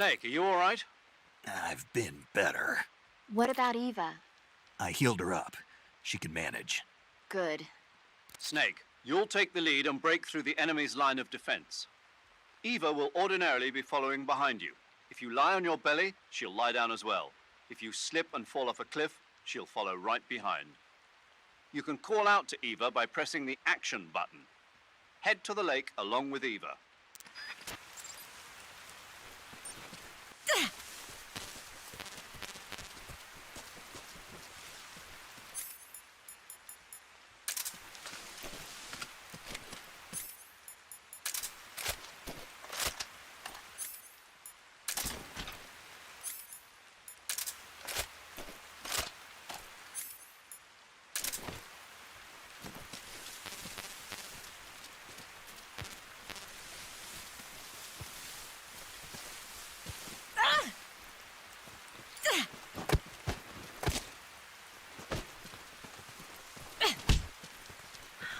Snake, are you all right? I've been better. What about Eva? I healed her up. She can manage. Good. Snake, you'll take the lead and break through the enemy's line of defense. Eva will ordinarily be following behind you. If you lie on your belly, she'll lie down as well. If you slip and fall off a cliff, she'll follow right behind. You can call out to Eva by pressing the action button. Head to the lake along with Eva.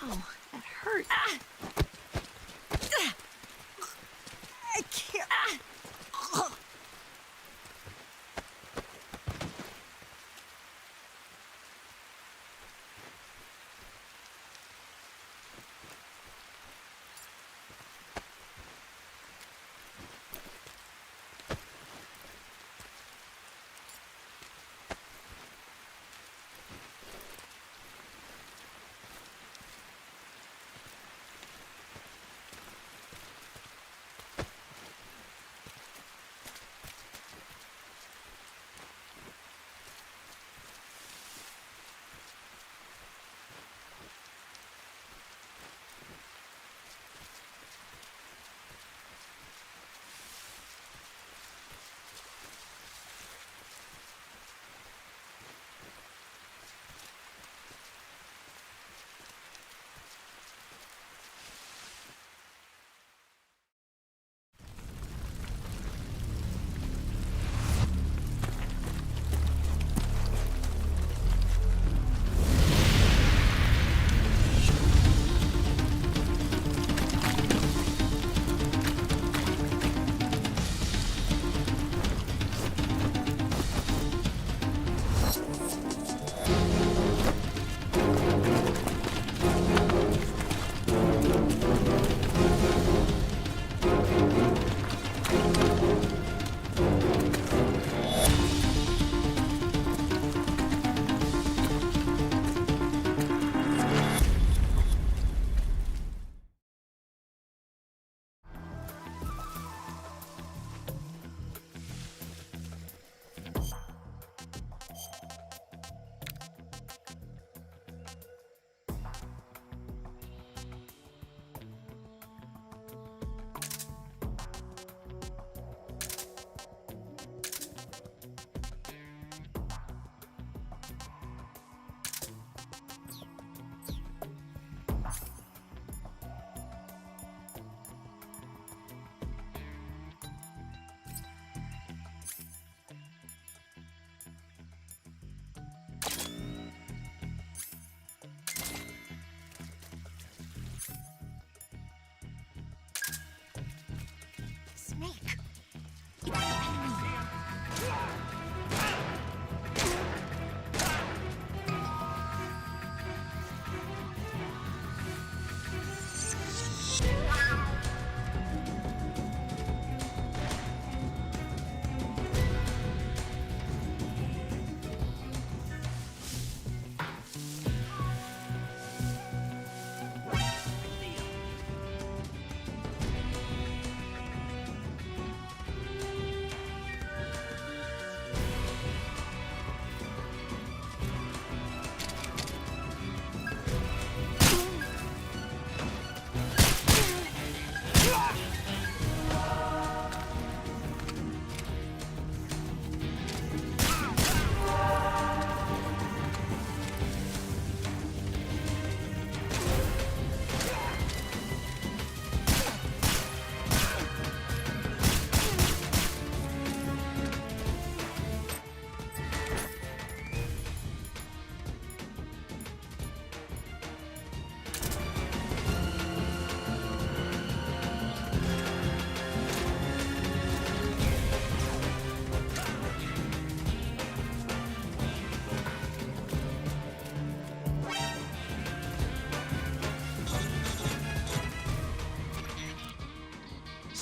Oh, that hurt. I can't.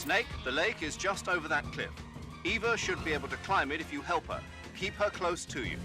Snake, the lake is just over that cliff. Eva should be able to climb it if you help her. Keep her close to you.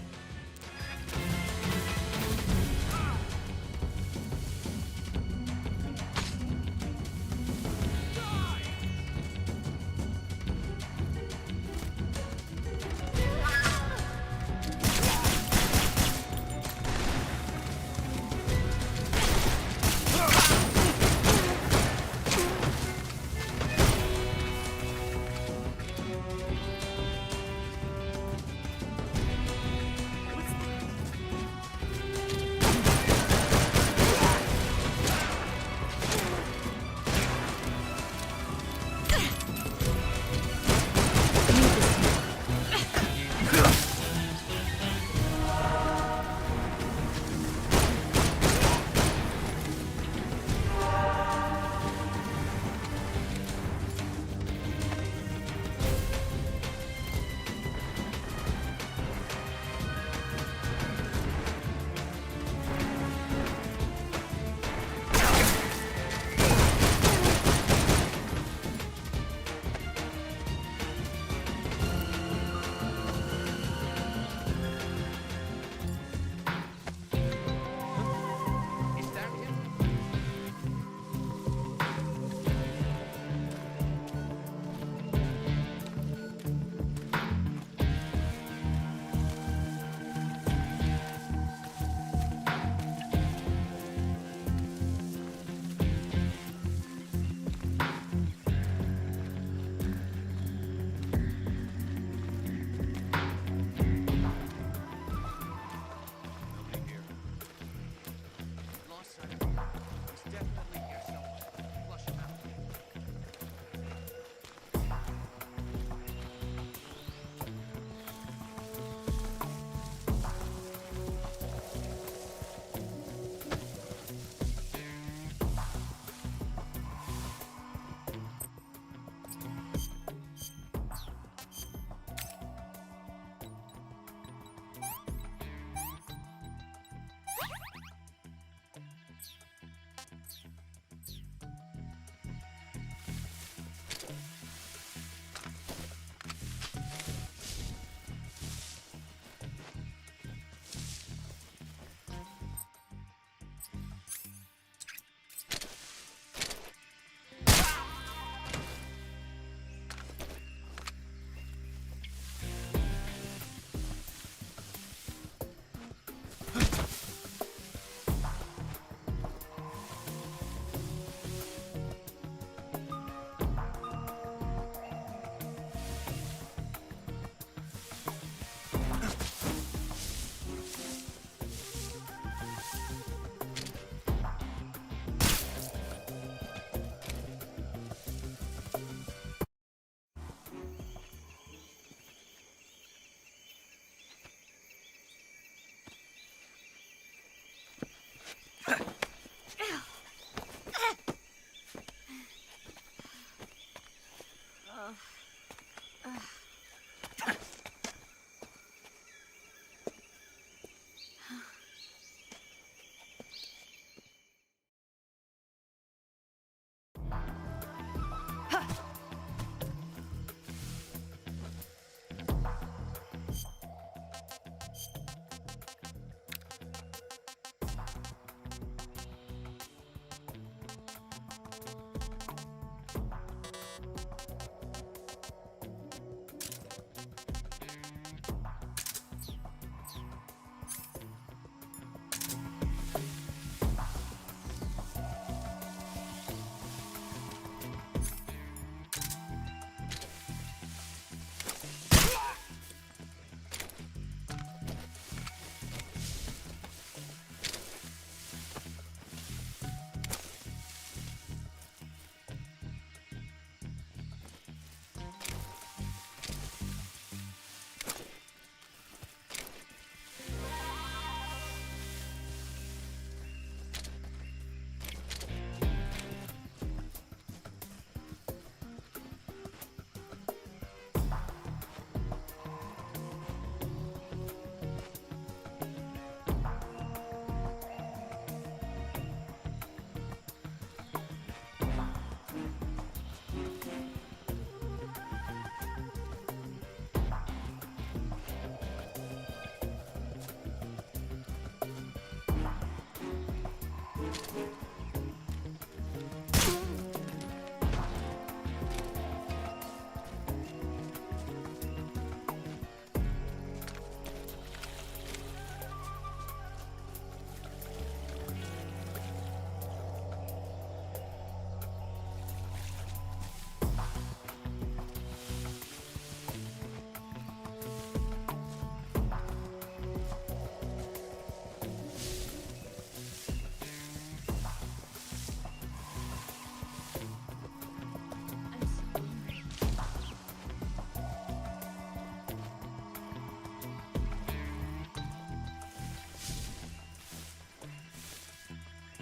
I'm so hungry.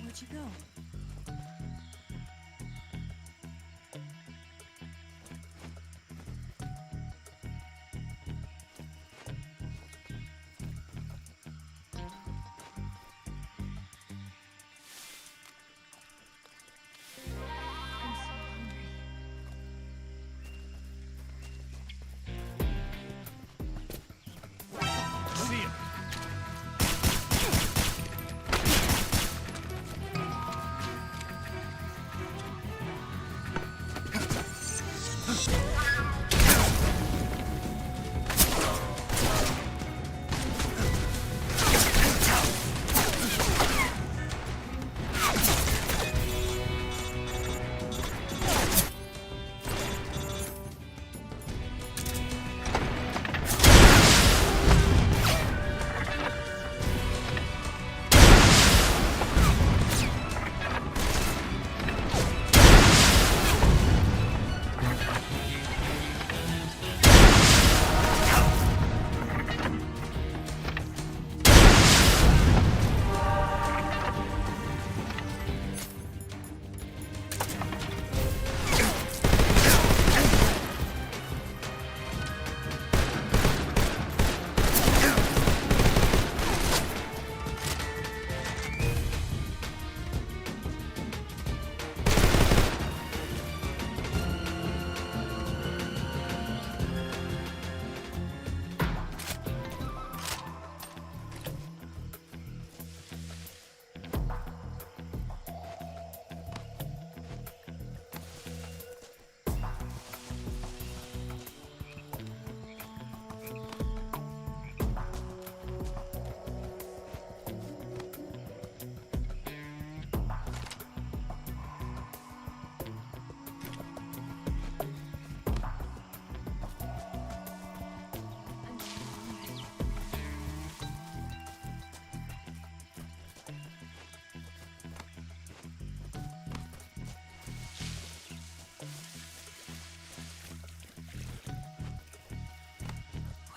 Where'd you go? I'm so hungry. See ya.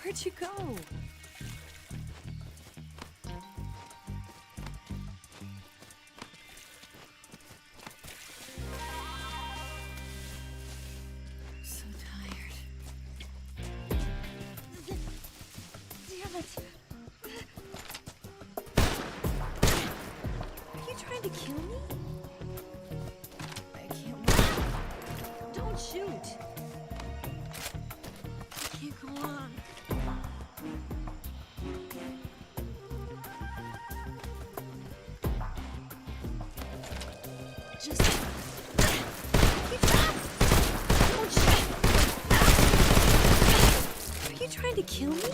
Where'd you go? So tired. Damn it! Are you trying to kill me? I can't wait. Don't shoot! I can't go on. Just keep back! Don't shoot! Are you trying to kill me?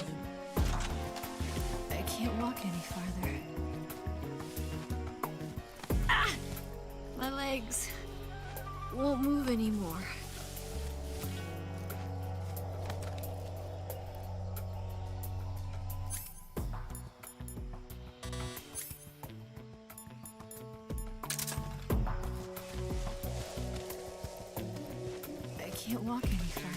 I can't walk any farther. Ah! My legs won't move anymore. I can't walk any farther.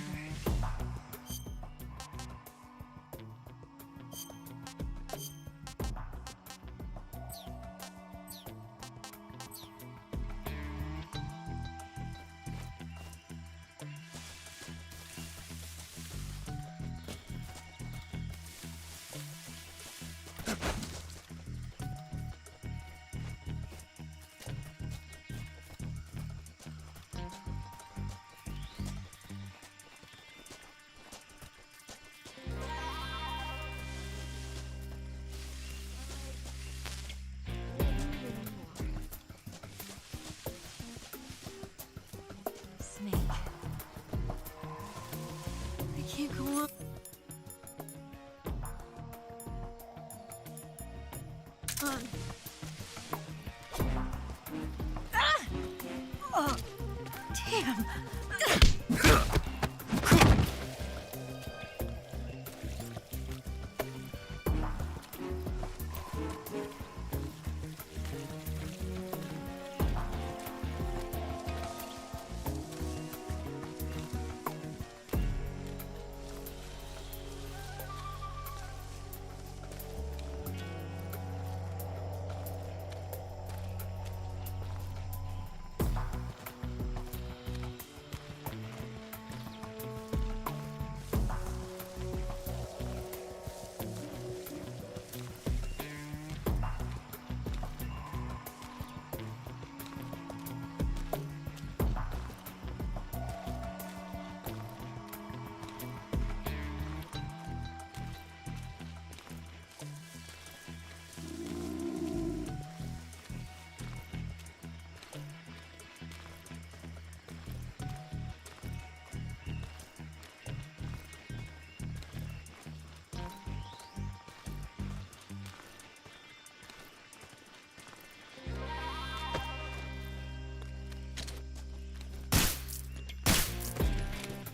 Damn.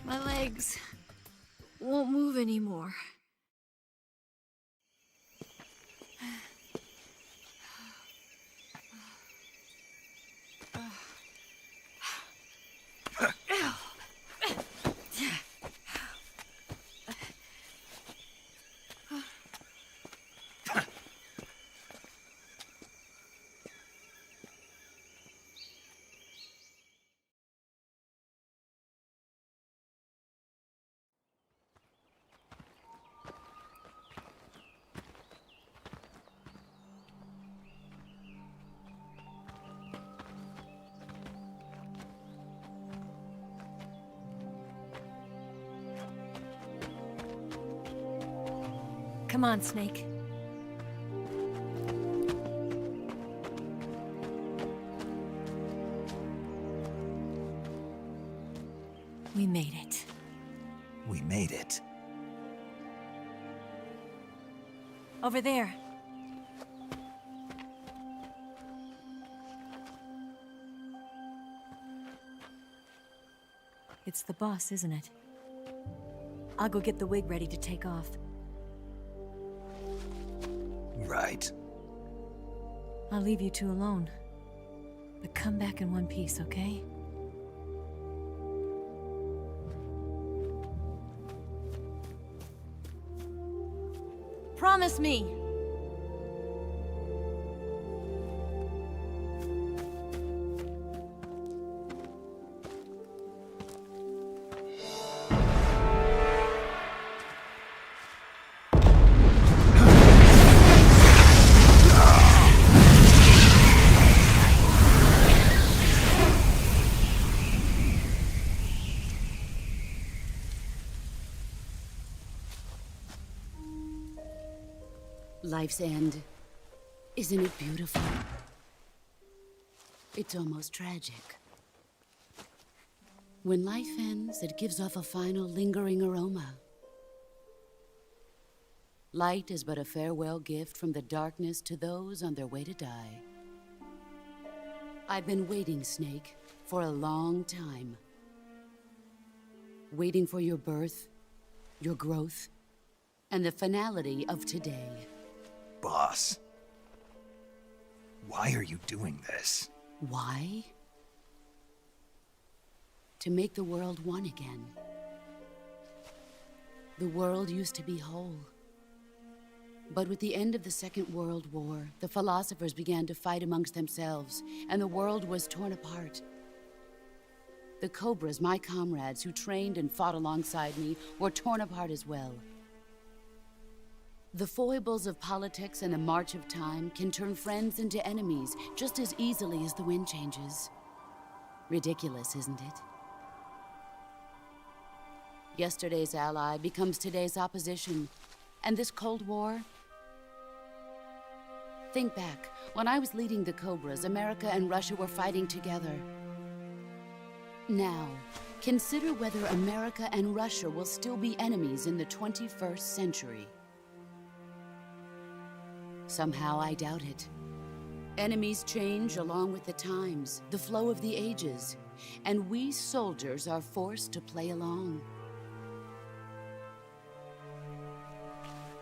My legs won't move anymore. Come on, Snake. We made it. We made it. Over there. It's the boss, isn't it? I'll go get the wig ready to take off. Right. I'll leave you two alone. But come back in one piece, okay? Promise me! Life's end. Isn't it beautiful? It's almost tragic. When life ends, it gives off a final lingering aroma. Light is but a farewell gift from the darkness to those on their way to die. I've been waiting, Snake, for a long time. Waiting for your birth, your growth, and the finality of today. Boss. Why are you doing this? Why? To make the world one again. The world used to be whole. But with the end of the Second World War, the philosophers began to fight amongst themselves, and the world was torn apart. The Cobras, my comrades who trained and fought alongside me, were torn apart as well. The foibles of politics and the march of time can turn friends into enemies just as easily as the wind changes. Ridiculous, isn't it? Yesterday's ally becomes today's opposition, and this Cold War? Think back. When I was leading the Cobras, America and Russia were fighting together. Now, consider whether America and Russia will still be enemies in the 21st century. Somehow I doubt it. Enemies change along with the times, the flow of the ages, and we soldiers are forced to play along.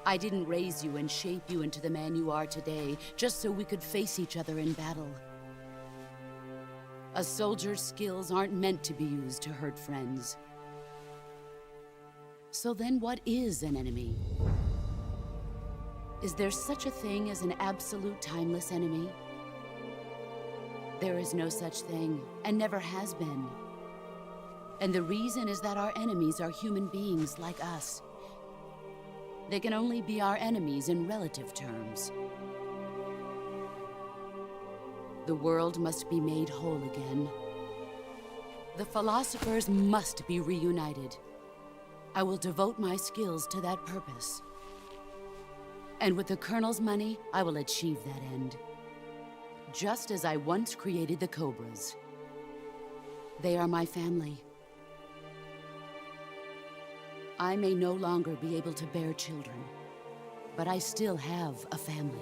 I didn't raise you and shape you into the man you are today just so we could face each other in battle. A soldier's skills aren't meant to be used to hurt friends. So then what is an enemy? Is there such a thing as an absolute timeless enemy? There is no such thing, and never has been. And the reason is that our enemies are human beings like us. They can only be our enemies in relative terms. The world must be made whole again. The philosophers must be reunited. I will devote my skills to that purpose. And with the Colonel's money, I will achieve that end. Just as I once created the Cobras. They are my family. I may no longer be able to bear children, but I still have a family.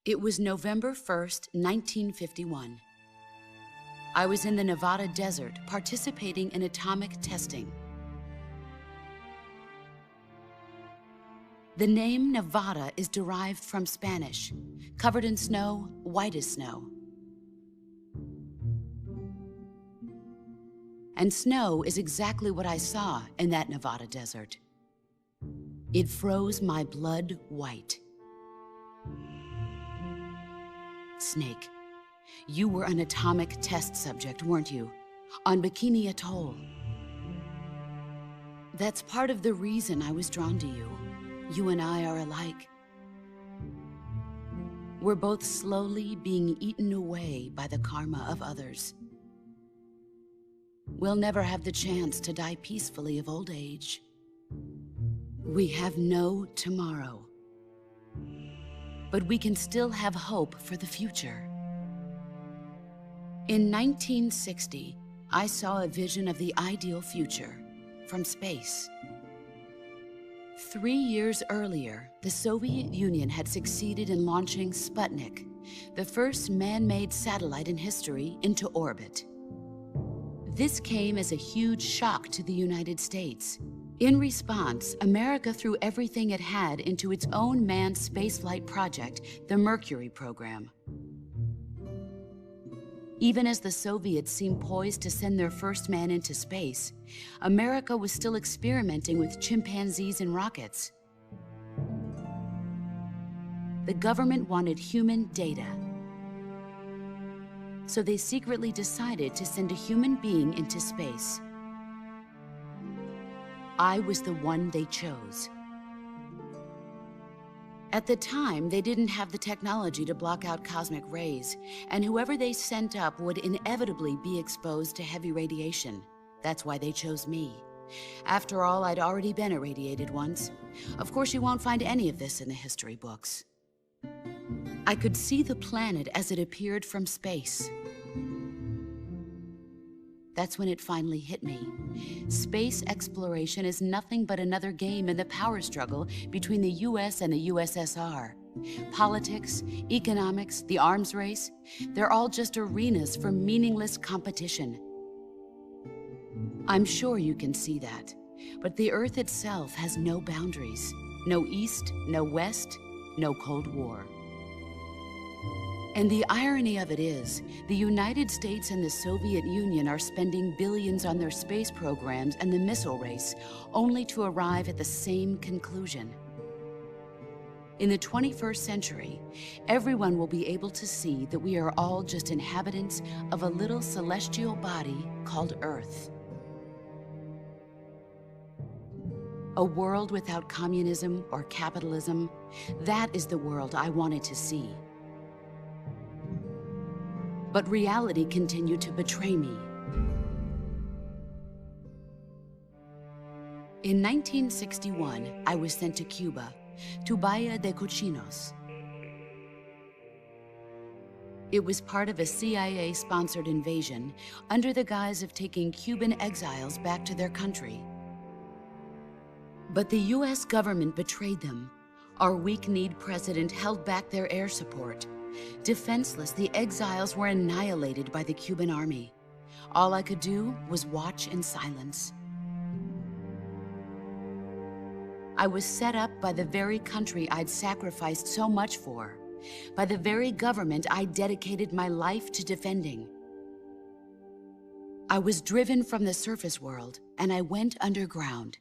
It was November 1st, 1951. I was in the Nevada desert participating in atomic testing. The name Nevada is derived from Spanish, covered in snow, white as snow. And snow is exactly what I saw in that Nevada desert. It froze my blood white. Snake, you were an atomic test subject, weren't you? On Bikini Atoll. That's part of the reason I was drawn to you. You and I are alike. We're both slowly being eaten away by the karma of others. We'll never have the chance to die peacefully of old age. We have no tomorrow. But we can still have hope for the future. In 1960, I saw a vision of the ideal future from space. 3 years earlier, the Soviet Union had succeeded in launching Sputnik, the first man-made satellite in history, into orbit. This came as a huge shock to the United States. In response, America threw everything it had into its own manned spaceflight project, the Mercury program. Even as the Soviets seemed poised to send their first man into space, America was still experimenting with chimpanzees and rockets. The government wanted human data. So they secretly decided to send a human being into space. I was the one they chose. At the time, they didn't have the technology to block out cosmic rays, and whoever they sent up would inevitably be exposed to heavy radiation. That's why they chose me. After all, I'd already been irradiated once. Of course, you won't find any of this in the history books. I could see the planet as it appeared from space. That's when it finally hit me. Space exploration is nothing but another game in the power struggle between the US and the USSR. Politics, economics, the arms race, they're all just arenas for meaningless competition. I'm sure you can see that, but the Earth itself has no boundaries. No East, no West, no Cold War. And the irony of it is, the United States and the Soviet Union are spending billions on their space programs and the missile race, only to arrive at the same conclusion. In the 21st century, everyone will be able to see that we are all just inhabitants of a little celestial body called Earth. A world without communism or capitalism, that is the world I wanted to see. But reality continued to betray me. In 1961, I was sent to Cuba, to Bahia de Cochinos. It was part of a CIA-sponsored invasion under the guise of taking Cuban exiles back to their country. But the US government betrayed them, Our weak-kneed president held back their air support. Defenseless, the exiles were annihilated by the Cuban army. All I could do was watch in silence. I was set up by the very country I'd sacrificed so much for, by the very government I dedicated my life to defending. I was driven from the surface world, and I went underground.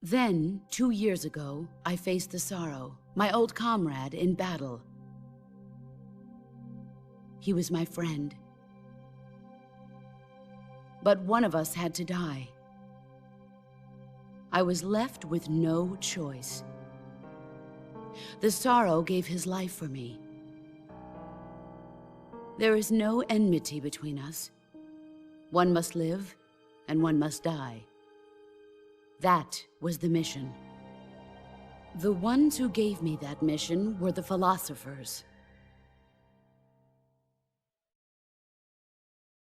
Then, 2 years ago, I faced the Sorrow, my old comrade in battle. He was my friend. But one of us had to die. I was left with no choice. The Sorrow gave his life for me. There is no enmity between us. One must live, and one must die. That was the mission. The ones who gave me that mission were the philosophers.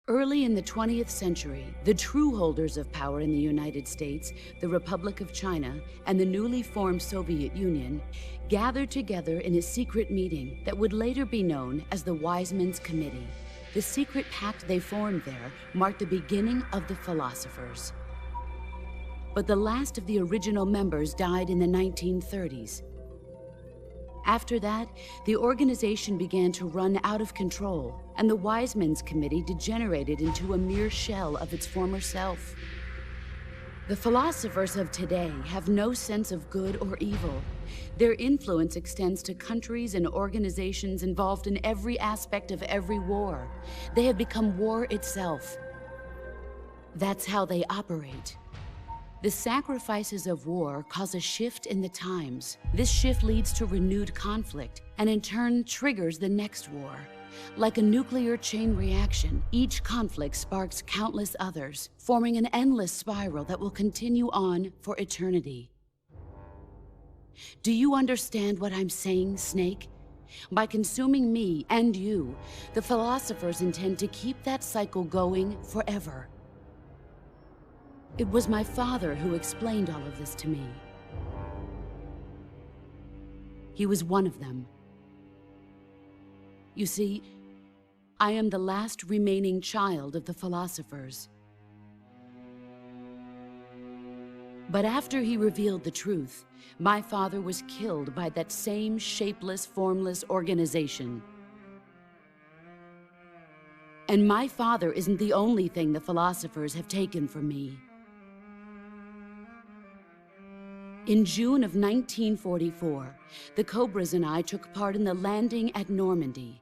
Early in the 20th century, the true holders of power in the United States, the Republic of China, and the newly formed Soviet Union gathered together in a secret meeting that would later be known as the Wiseman's Committee. The secret pact they formed there marked the beginning of the philosophers. But the last of the original members died in the 1930s. After that, the organization began to run out of control, and the Wiseman's Committee degenerated into a mere shell of its former self. The philosophers of today have no sense of good or evil. Their influence extends to countries and organizations involved in every aspect of every war. They have become war itself. That's how they operate. The sacrifices of war cause a shift in the times. This shift leads to renewed conflict, and in turn triggers the next war. Like a nuclear chain reaction, each conflict sparks countless others, forming an endless spiral that will continue on for eternity. Do you understand what I'm saying, Snake? By consuming me and you, the philosophers intend to keep that cycle going forever. It was my father who explained all of this to me. He was one of them. You see, I am the last remaining child of the philosophers. But after he revealed the truth, my father was killed by that same shapeless, formless organization. And my father isn't the only thing the philosophers have taken from me. In June of 1944, the Cobras and I took part in the landing at Normandy.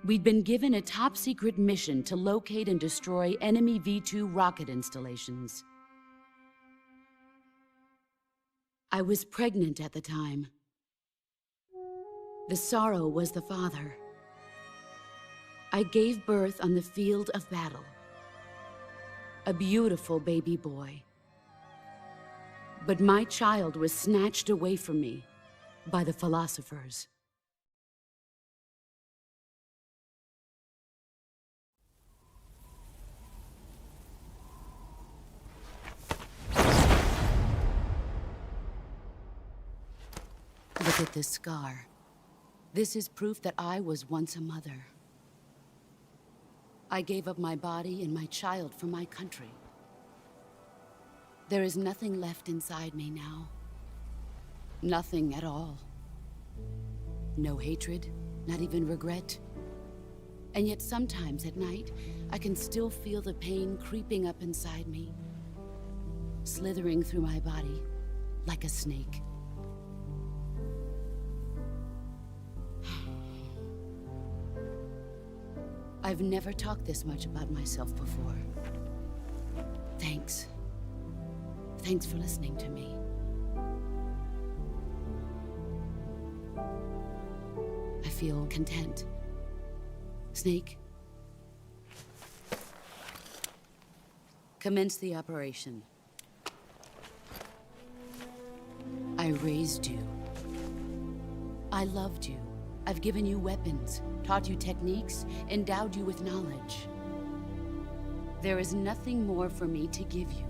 We'd been given a top-secret mission to locate and destroy enemy V-2 rocket installations. I was pregnant at the time. The Sorrow was the father. I gave birth on the field of battle. A beautiful baby boy. But my child was snatched away from me by the philosophers. Look at this scar. This is proof that I was once a mother. I gave up my body and my child for my country. There is nothing left inside me now. Nothing at all. No hatred, not even regret. And yet sometimes at night, I can still feel the pain creeping up inside me, slithering through my body like a snake. I've never talked this much about myself before. Thanks. Thanks for listening to me. I feel content. Snake? Commence the operation. I raised you. I loved you. I've given you weapons, taught you techniques, endowed you with knowledge. There is nothing more for me to give you.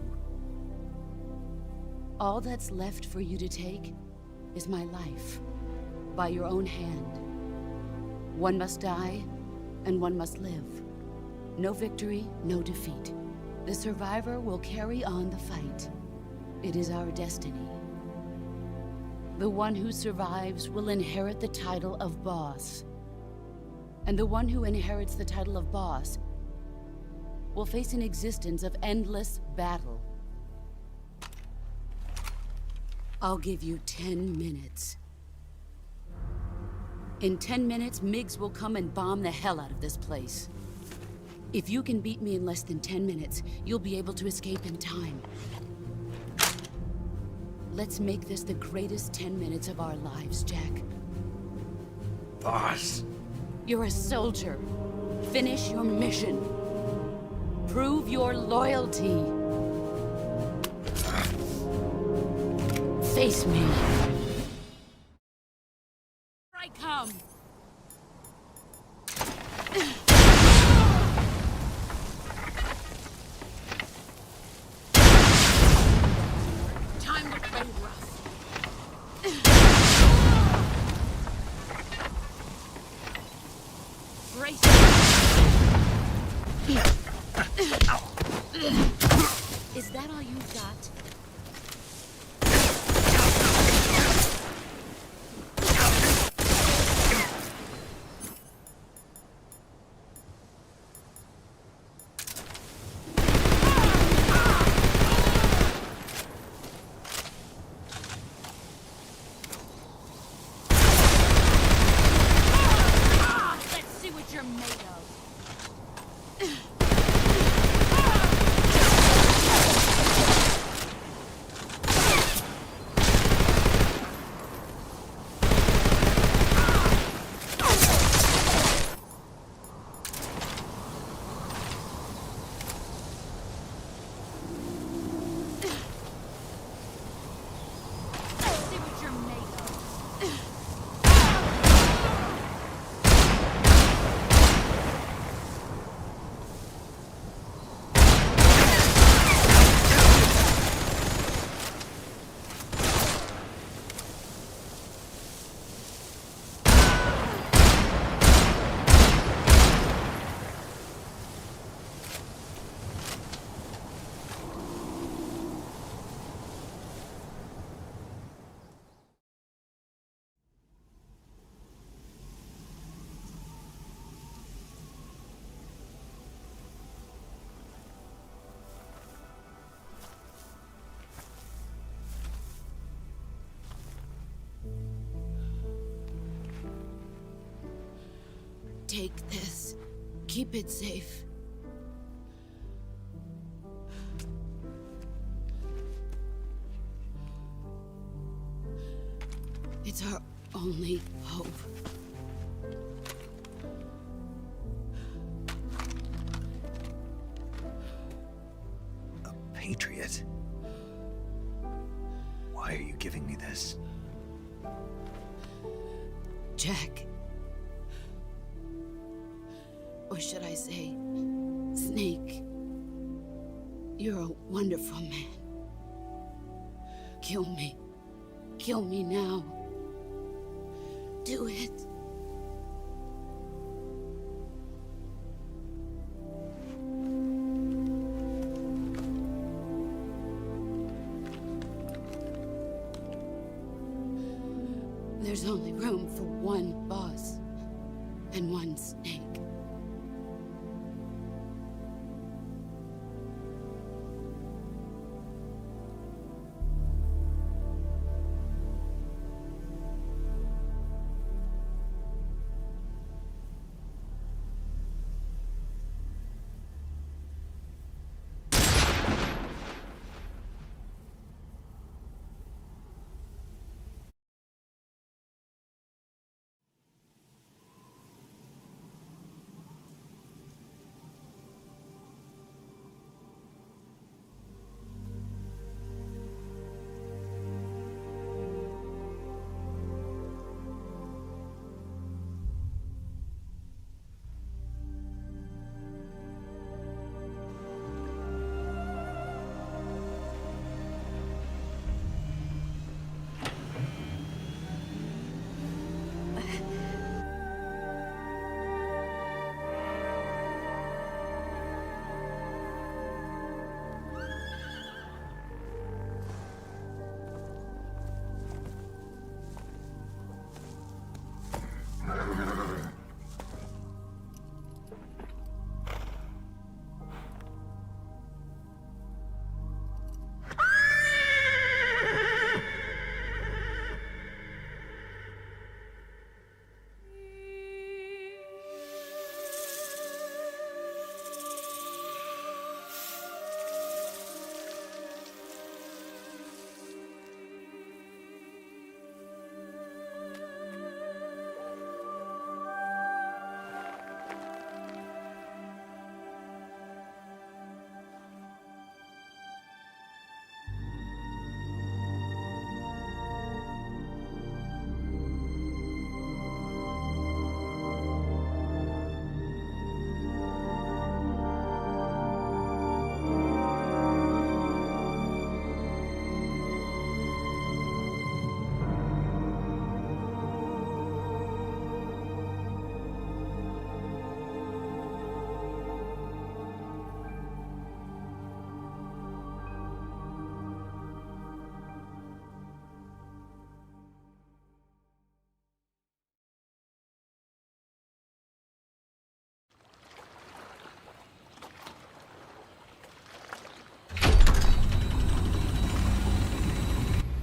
All that's left for you to take is my life, by your own hand. One must die, and one must live. No victory, no defeat. The survivor will carry on the fight. It is our destiny. The one who survives will inherit the title of boss. And the one who inherits the title of boss will face an existence of endless battle. I'll give you 10 minutes. In 10 minutes, Migs will come and bomb the hell out of this place. If you can beat me in less than 10 minutes, you'll be able to escape in time. Let's make this the greatest 10 minutes of our lives, Jack. Boss. You're a soldier. Finish your mission. Prove your loyalty. Face me. Here I come. Time to play rough. Brace. Is that all you've got? Let's see what you're made of. Let's see what you're made of. Take this. Keep it safe. It's our only hope. A patriot? Why are you giving me this? Jack. Or should I say, Snake. You're a wonderful man. Kill me. Kill me now. Do it. There's only room for one boss and one snake.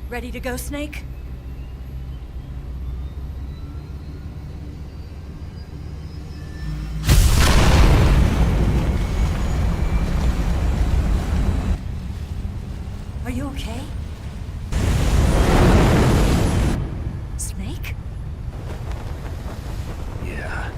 Ready to go, Snake? Are you okay? Snake? Yeah.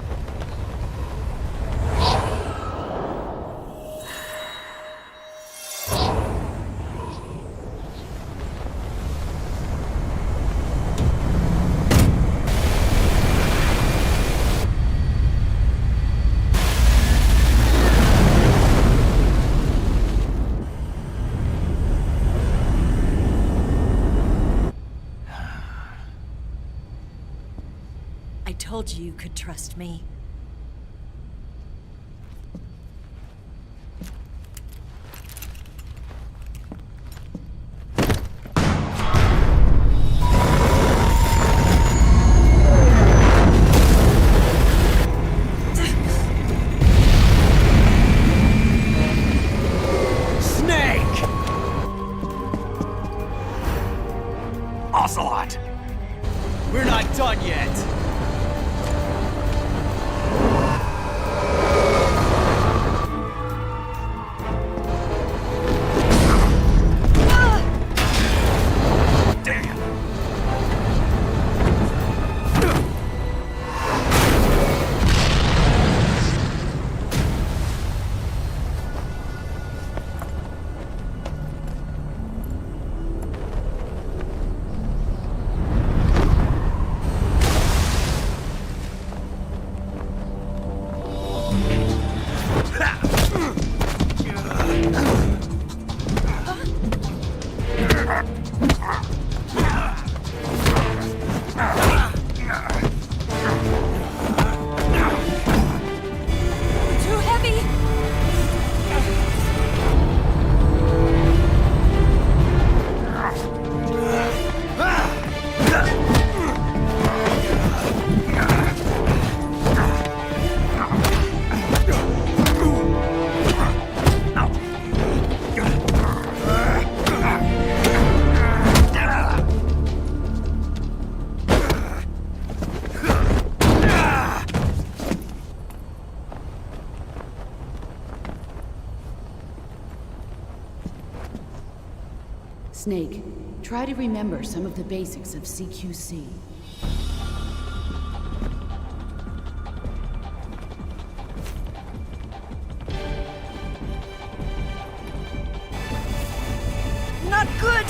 I told you you could trust me. Snake! Ocelot! We're not done yet. Damn! Too heavy! Snake, try to remember some of the basics of CQC. Not good!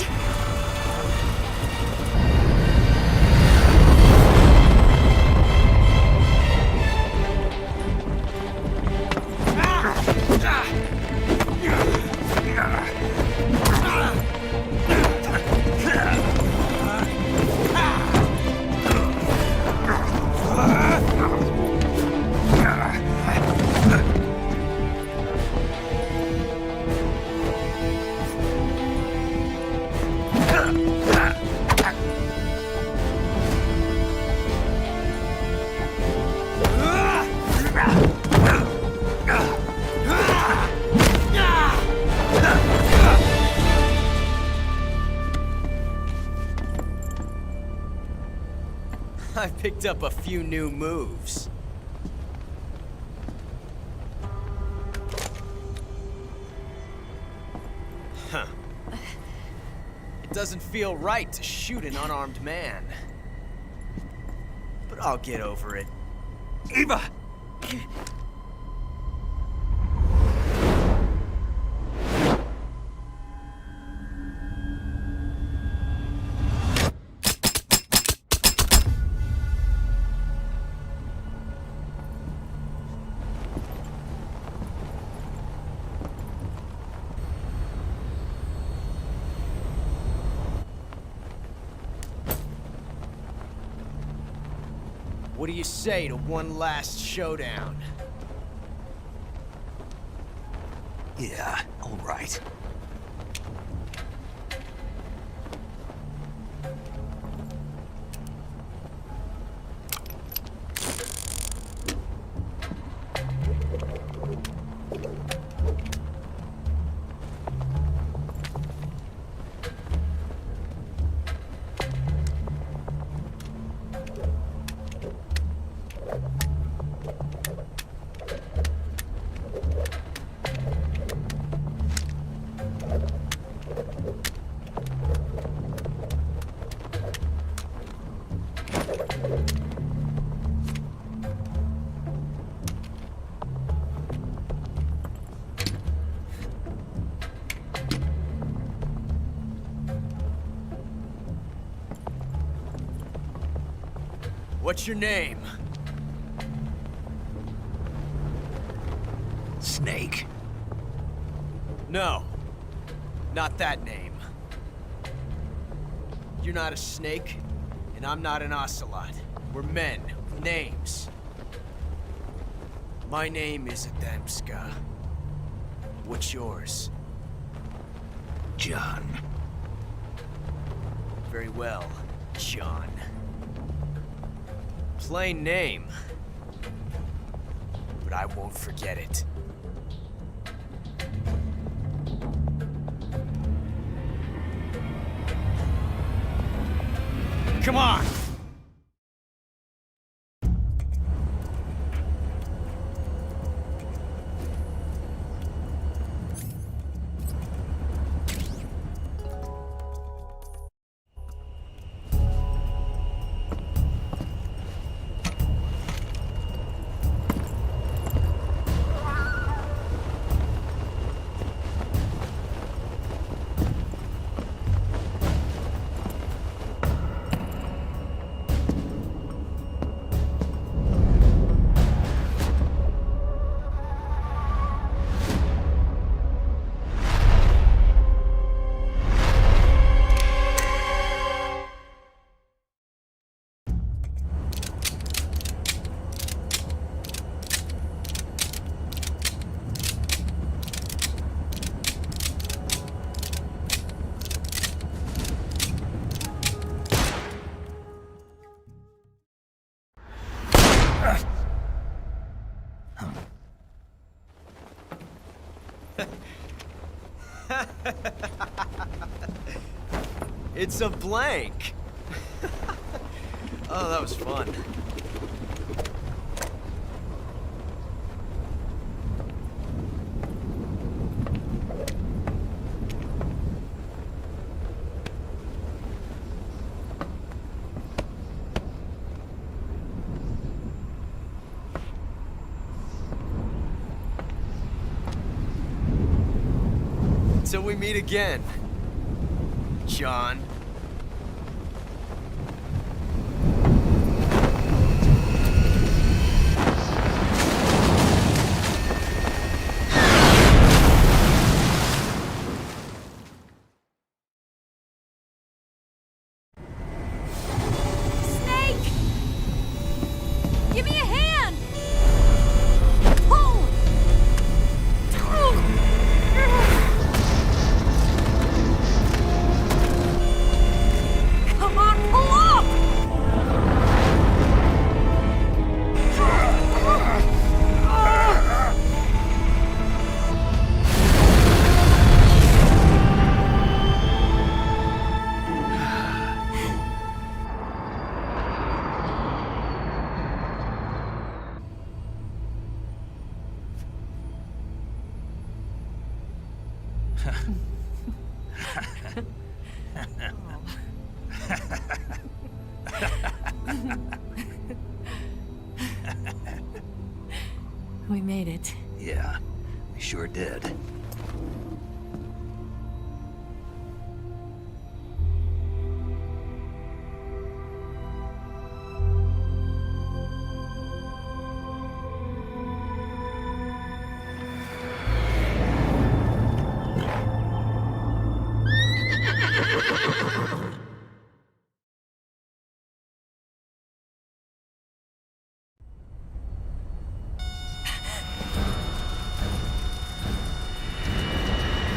I picked up a few new moves. Huh. It doesn't feel right to shoot an unarmed man. But I'll get over it. Eva! What do you say to one last showdown? Yeah, all right. What's your name? Snake. No. Not that name. You're not a snake, and I'm not an ocelot. We're men with names. My name is Adamska. What's yours? John. Very well, John. Plain name. But I won't forget it. Come on! It's a blank. Oh, that was fun. Till we meet again, John. Snake! Give me a hand! Pull! Come on, pull up! We made it. Yeah, we sure did.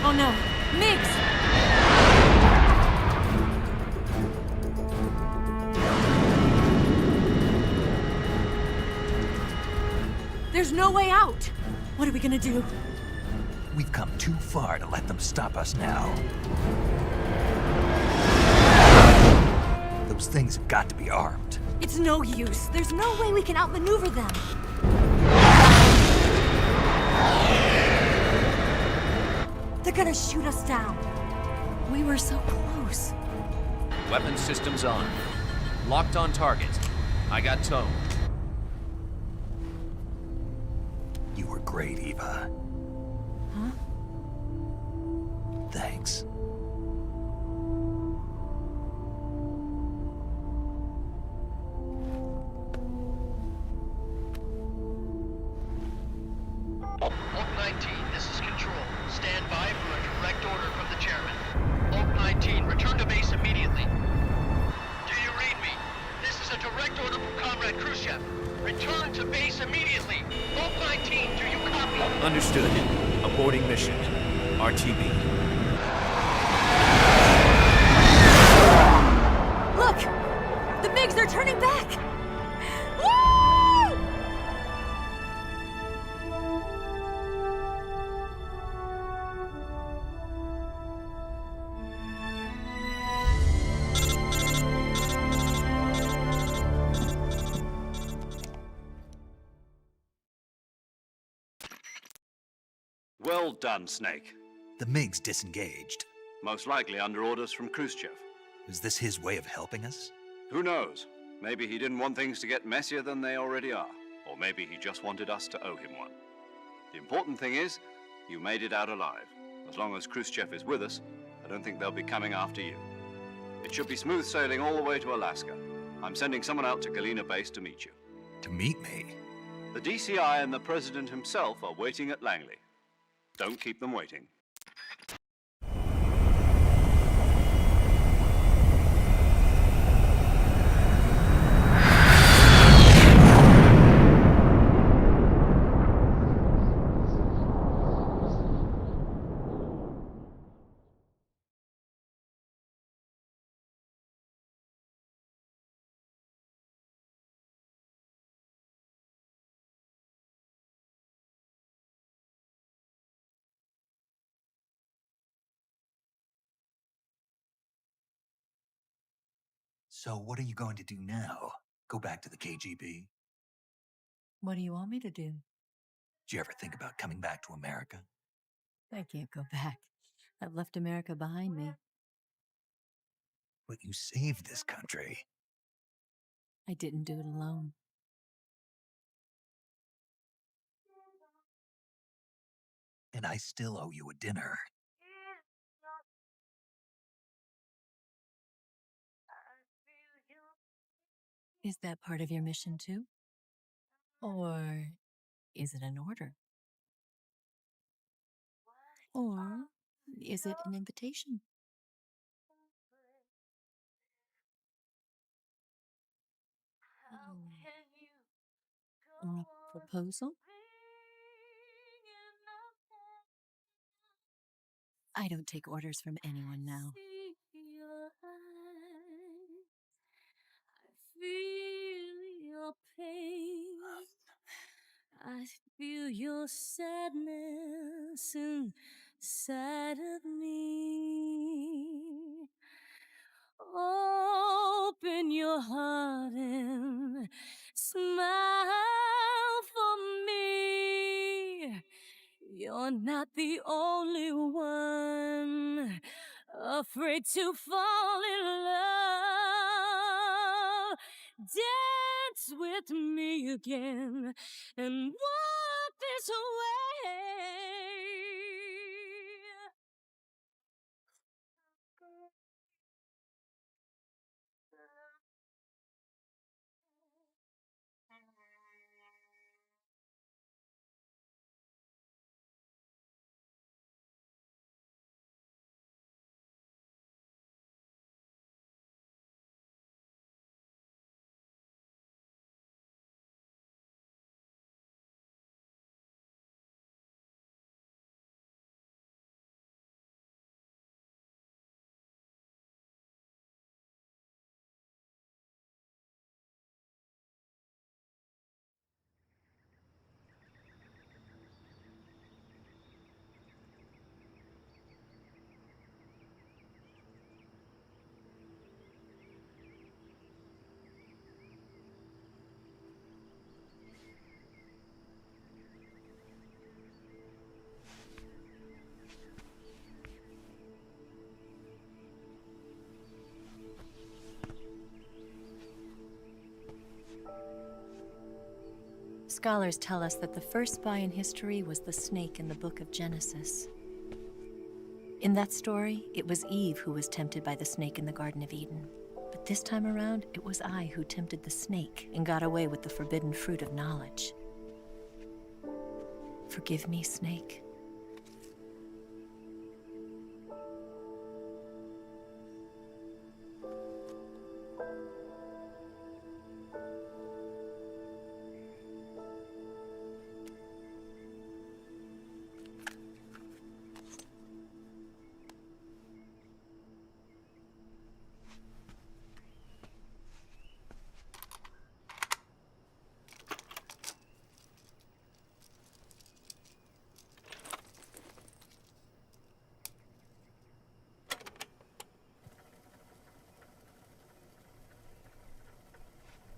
Oh no, Mix! There's no way out! What are we gonna do? We've come too far to let them stop us now. Those things have got to be armed. It's no use. There's no way we can outmaneuver them. They're gonna shoot us down. We were so close. Weapon systems on. Locked on target. I got tone. You were great, Eva. Huh? Thanks. Last order from Comrade Khrushchev. Return to base immediately. Vulpine team, do you copy? Understood. Aborting mission. RTB. Look! The MiGs are turning back! Woo! Well done, Snake. The MiGs disengaged. Most likely under orders from Khrushchev. Is this his way of helping us? Who knows? Maybe he didn't want things to get messier than they already are. Or maybe he just wanted us to owe him one. The important thing is, you made it out alive. As long as Khrushchev is with us, I don't think they'll be coming after you. It should be smooth sailing all the way to Alaska. I'm sending someone out to Galena Base to meet you. To meet me? The DCI and the President himself are waiting at Langley. Don't keep them waiting. So what are you going to do now? Go back to the KGB? What do you want me to do? Did you ever think about coming back to America? I can't go back. I've left America behind me. But you saved this country. I didn't do it alone. And I still owe you a dinner. Is that part of your mission too? Or is it an order? Or is it an invitation? Or a proposal? I don't take orders from anyone now. Feel your pain. I feel your sadness inside of me. Open your heart and smile for me. You're not the only one afraid to fall in love. Dance with me again and walk this way. Scholars tell us that the first spy in history was the snake in the book of Genesis. In that story, it was Eve who was tempted by the snake in the Garden of Eden. But this time around, it was I who tempted the snake and got away with the forbidden fruit of knowledge. Forgive me, Snake.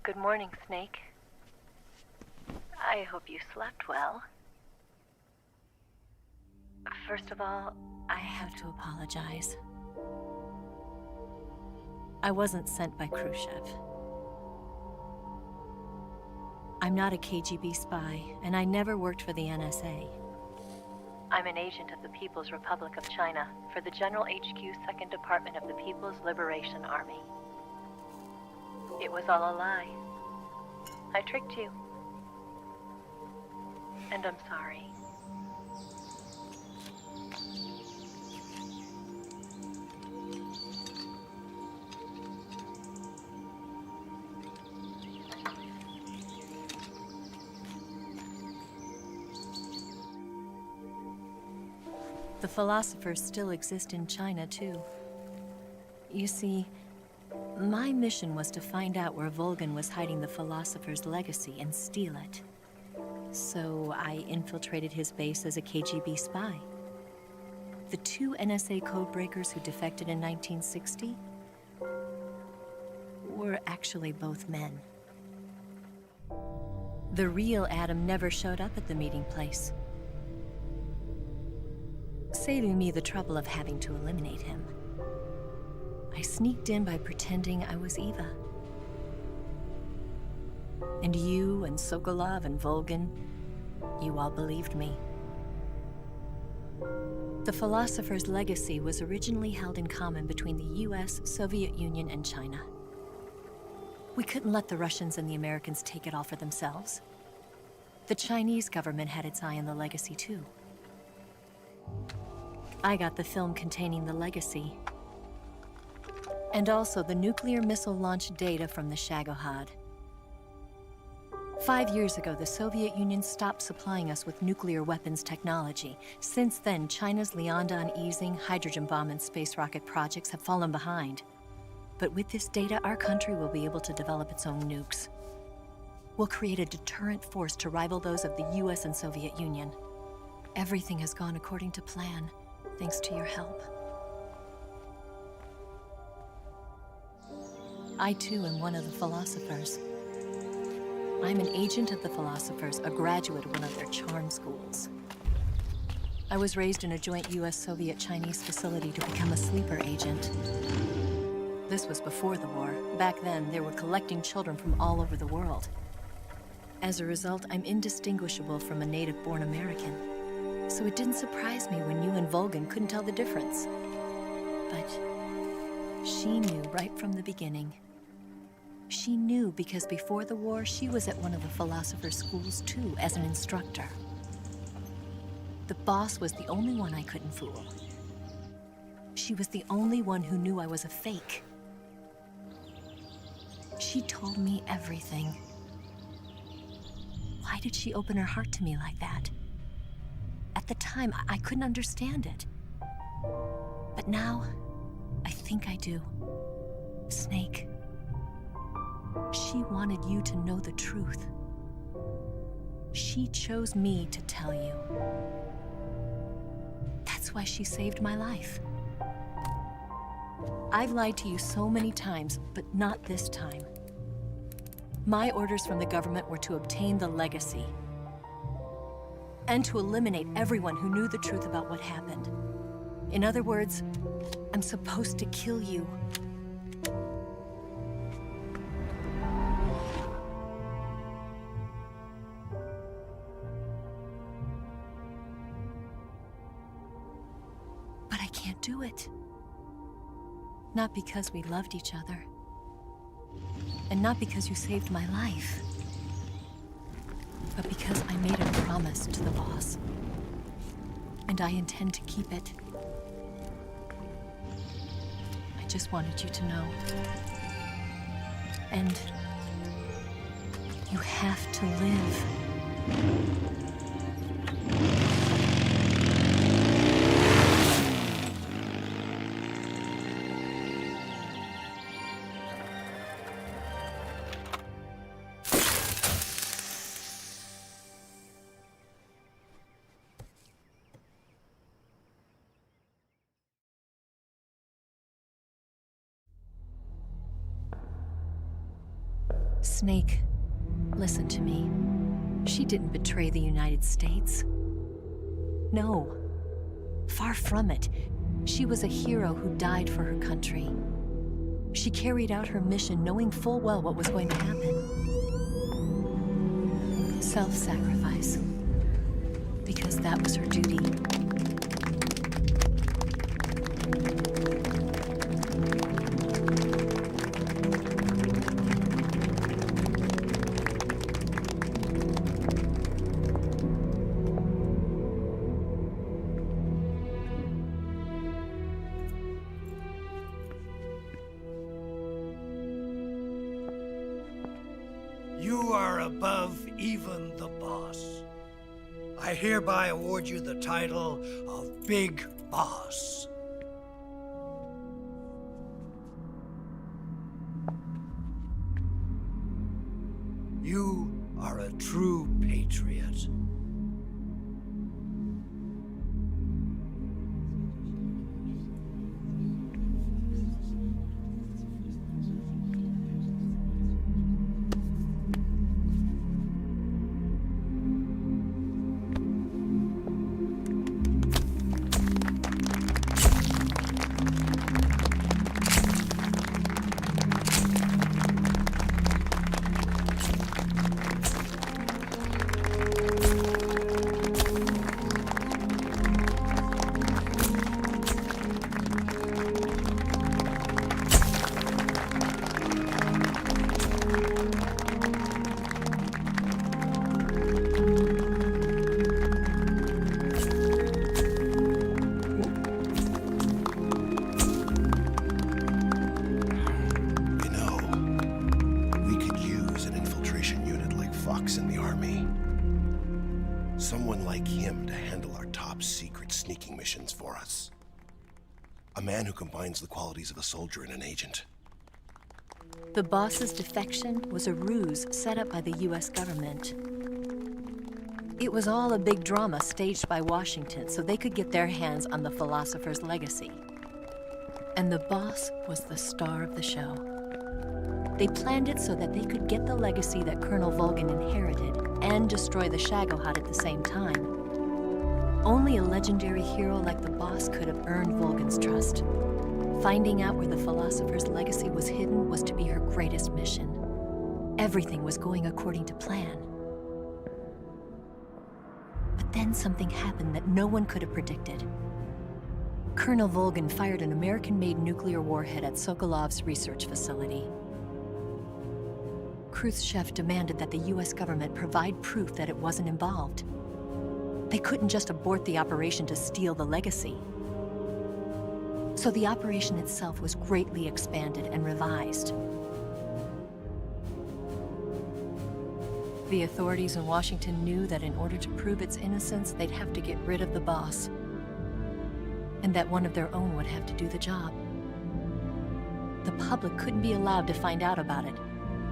Good morning, Snake. I hope you slept well. First of all, I have to apologize. I wasn't sent by Khrushchev. I'm not a KGB spy, and I never worked for the NSA. I'm an agent of the People's Republic of China for the General HQ 2nd Department of the People's Liberation Army. It was all a lie. I tricked you. And I'm sorry. The philosophers still exist in China, too. You see, my mission was to find out where Volgin was hiding the philosopher's legacy and steal it. So I infiltrated his base as a KGB spy. The 2 NSA codebreakers who defected in 1960 were actually both men. The real Adam never showed up at the meeting place, saving me the trouble of having to eliminate him. I sneaked in by pretending I was Eva. And you and Sokolov and Volgin, you all believed me. The philosopher's legacy was originally held in common between the US, Soviet Union, and China. We couldn't let the Russians and the Americans take it all for themselves. The Chinese government had its eye on the legacy, too. I got the film containing the legacy, and also the nuclear missile launch data from the Shagohod. 5 years ago, the Soviet Union stopped supplying us with nuclear weapons technology. Since then, China's Liaodong easing, hydrogen bomb, and space rocket projects have fallen behind. But with this data, our country will be able to develop its own nukes. We'll create a deterrent force to rival those of the US and Soviet Union. Everything has gone according to plan, thanks to your help. I too am one of the philosophers. I'm an agent of the philosophers, a graduate of one of their charm schools. I was raised in a joint US-Soviet-Chinese facility to become a sleeper agent. This was before the war. Back then, they were collecting children from all over the world. As a result, I'm indistinguishable from a native-born American. So it didn't surprise me when you and Volgin couldn't tell the difference. But she knew right from the beginning. She knew because before the war, she was at one of the philosopher's schools too, as an instructor. The boss was the only one I couldn't fool. She was the only one who knew I was a fake. She told me everything. Why did she open her heart to me like that? At the time, I couldn't understand it. But now, I think I do. Snake. She wanted you to know the truth. She chose me to tell you. That's why she saved my life. I've lied to you so many times, but not this time. My orders from the government were to obtain the legacy and to eliminate everyone who knew the truth about what happened. In other words, I'm supposed to kill you. But I can't do it. Not because we loved each other. And not because you saved my life. But because I made a promise to the boss. And I intend to keep it. I just wanted you to know. And you have to live. Snake, listen to me. She didn't betray the United States. No. Far from it. She was a hero who died for her country. She carried out her mission knowing full well what was going to happen. Self-sacrifice. Because that was her duty. You are above even the boss. I hereby award you the title of Big Boss. You are a true patriot. In the army. Someone like him to handle our top secret sneaking missions for us. A man who combines the qualities of a soldier and an agent. The boss's defection was a ruse set up by the US government. It was all a big drama staged by Washington so they could get their hands on the philosopher's legacy. And the boss was the star of the show. They planned it so that they could get the legacy that Colonel Volgin inherited and destroy the Shagohod at the same time. Only a legendary hero like the boss could have earned Volgin's trust. Finding out where the philosopher's legacy was hidden was to be her greatest mission. Everything was going according to plan. But then something happened that no one could have predicted. Colonel Volgin fired an American-made nuclear warhead at Sokolov's research facility. Khrushchev demanded that the US government provide proof that it wasn't involved. They couldn't just abort the operation to steal the legacy. So the operation itself was greatly expanded and revised. The authorities in Washington knew that in order to prove its innocence, they'd have to get rid of the boss, and that one of their own would have to do the job. The public couldn't be allowed to find out about it.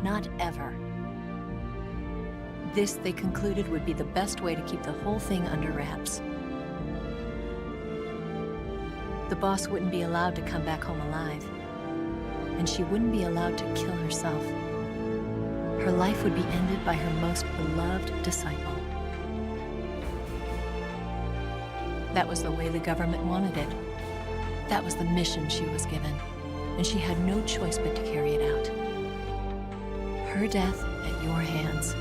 Not ever. This, they concluded, would be the best way to keep the whole thing under wraps. The boss wouldn't be allowed to come back home alive, and she wouldn't be allowed to kill herself. Her life would be ended by her most beloved disciple. That was the way the government wanted it. That was the mission she was given, and she had no choice but to carry it out. Her death at your hands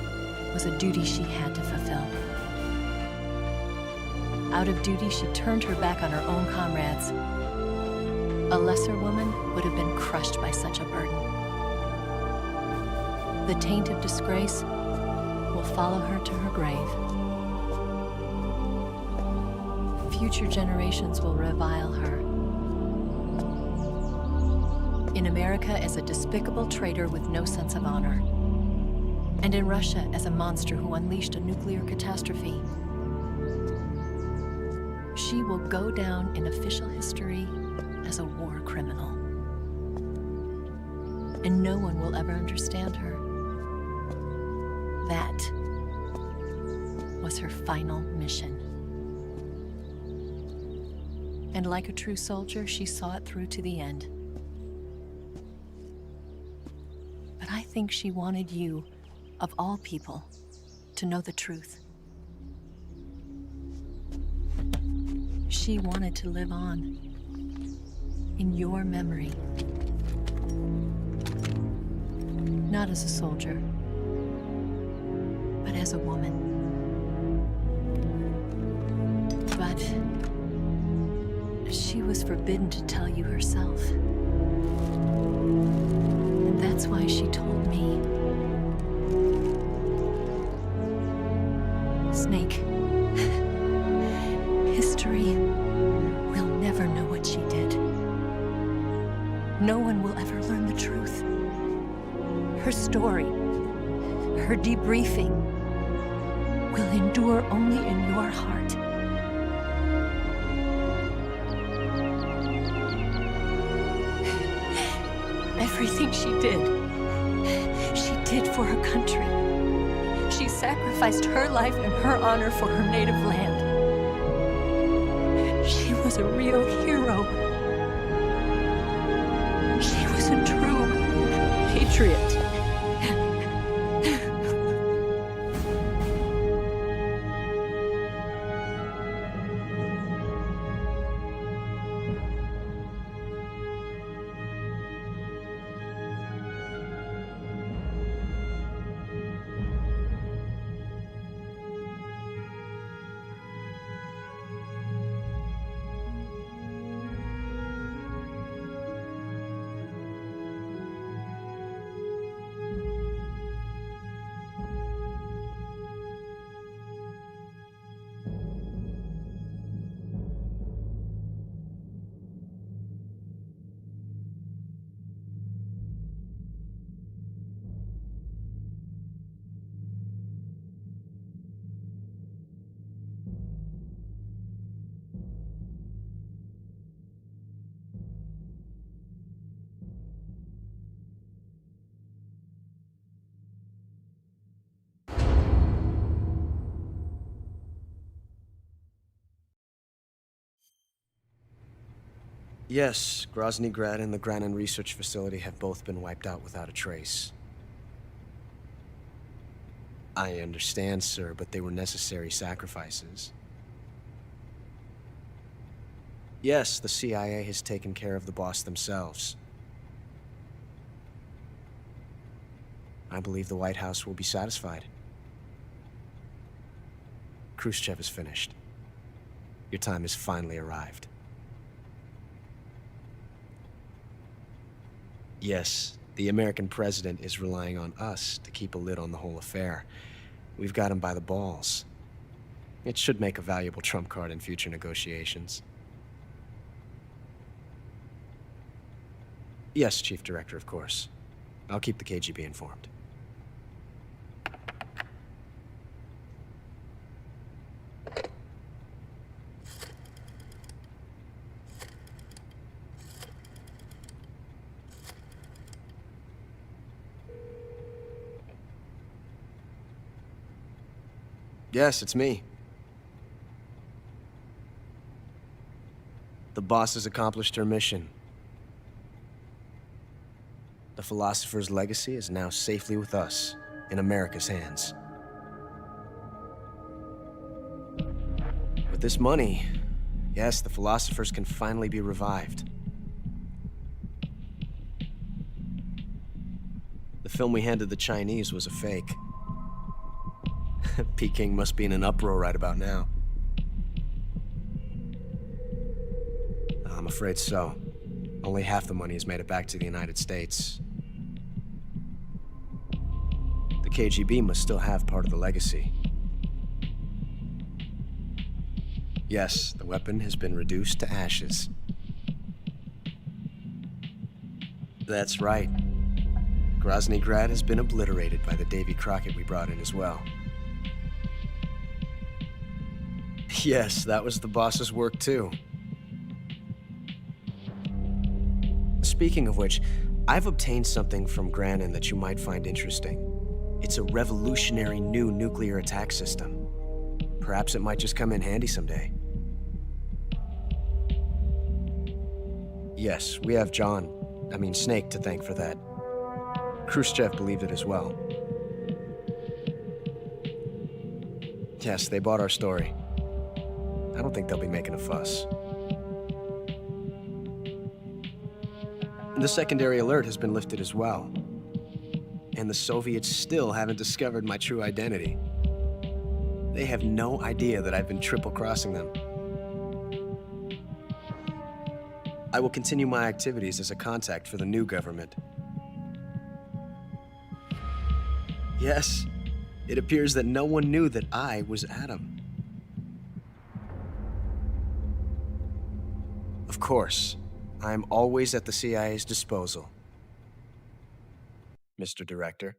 was a duty she had to fulfill. Out of duty, she turned her back on her own comrades. A lesser woman would have been crushed by such a burden. The taint of disgrace will follow her to her grave. Future generations will revile her. In America as a despicable traitor with no sense of honor. And in Russia as a monster who unleashed a nuclear catastrophe. She will go down in official history as a war criminal. And no one will ever understand her. That was her final mission. And like a true soldier, she saw it through to the end. But I think she wanted you, of all people, to know the truth. She wanted to live on, in your memory. Not as a soldier, but as a woman. But she was forbidden to tell you herself. And that's why she told me. Snake, history will never know what she did. No one will ever learn the truth. Her story, her debriefing, will endure only in your heart. Everything she did for her country. She sacrificed her life and her honor for her native land. She was a real hero. She was a true patriot. Yes, Grozny Grad and the Granin Research Facility have both been wiped out without a trace. I understand, sir, but they were necessary sacrifices. Yes, the CIA has taken care of the boss themselves. I believe the White House will be satisfied. Khrushchev is finished. Your time has finally arrived. Yes, the American president is relying on us to keep a lid on the whole affair. We've got him by the balls. It should make a valuable trump card in future negotiations. Yes, Chief Director, of course. I'll keep the KGB informed. Yes, it's me. The boss has accomplished her mission. The philosopher's legacy is now safely with us, in America's hands. With this money, yes, the philosophers can finally be revived. The film we handed the Chinese was a fake. Peking must be in an uproar right about now. I'm afraid so. Only half the money has made it back to the United States. The KGB must still have part of the legacy. Yes, the weapon has been reduced to ashes. That's right. Grozny Grad has been obliterated by the Davy Crockett we brought in as well. Yes, that was the boss's work too. Speaking of which, I've obtained something from Granin that you might find interesting. It's a revolutionary new nuclear attack system. Perhaps it might just come in handy someday. Yes, we have Snake to thank for that. Khrushchev believed it as well. Yes, they bought our story. I don't think they'll be making a fuss. The secondary alert has been lifted as well. And the Soviets still haven't discovered my true identity. They have no idea that I've been triple-crossing them. I will continue my activities as a contact for the new government. Yes, it appears that no one knew that I was Adam. Of course, I am always at the CIA's disposal, Mr. Director.